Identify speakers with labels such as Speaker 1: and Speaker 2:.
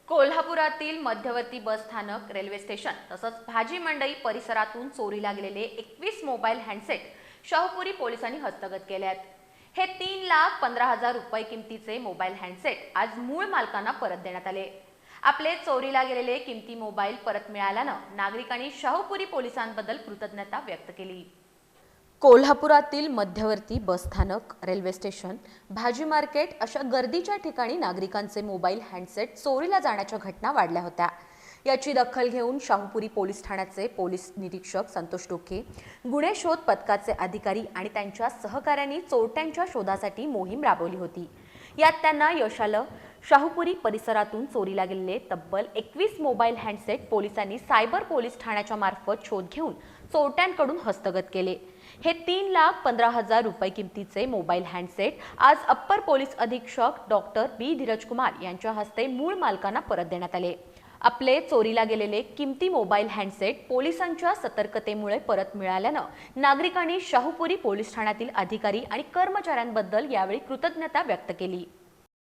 Speaker 1: कोल्हापुरातील मध्यवर्ती बस स्थानक, रेल्वे स्टेशन तसंच भाजी मंडई परिसरातून चोरीला गेलेले 21 मोबाईल हँडसेट शाहूपुरी पोलिसांनी हस्तगत केले आहेत. हे 3,15,000 रुपये किमतीचे मोबाईल हँडसेट आज मूळ मालकांना परत देण्यात आले. आपले चोरीला गेलेले किमती मोबाईल परत मिळाल्यानं नागरिकांनी शाहूपुरी पोलिसांबद्दल कृतज्ञता व्यक्त केली. कोल्हापुरातील मध्यवर्ती बसस्थानक, रेल्वे स्टेशन, भाजी मार्केट अशा गर्दीच्या ठिकाणी नागरिकांचे मोबाईल हँडसेट चोरीला जाण्याच्या घटना वाढल्या होत्या. याची दखल घेऊन शाहूपुरी पोलीस ठाण्याचे पोलीस निरीक्षक संतोष टोके, गुन्हे शोध पथकाचे अधिकारी आणि त्यांच्या सहकाऱ्यांनी चोरट्यांच्या शोधासाठी मोहीम राबवली होती. यात त्यांना यश आलं. शाहूपुरी परिसरातून चोरीला गेलेले तब्बल 21 मोबाईल हँडसेट पोलिसांनी सायबर पोलीस ठाण्याच्या मार्फत शोध घेऊन चोरट्यांकडून हस्तगत केले. हे 3,15,000 रुपये किमतीचे मोबाईल हँडसेट आज अप्पर पोलीस अधीक्षक डॉक्टर बी धीरजकुमार यांच्या हस्ते मूळ मालकांना परत देण्यात आले. आपले चोरीला गेलेले किमती मोबाईल हँडसेट पोलिसांच्या सतर्कतेमुळे परत मिळाल्यानं नागरिकांनी शाहूपुरी पोलीस ठाण्यातील अधिकारी आणि कर्मचाऱ्यांबद्दल यावेळी कृतज्ञता व्यक्त केली.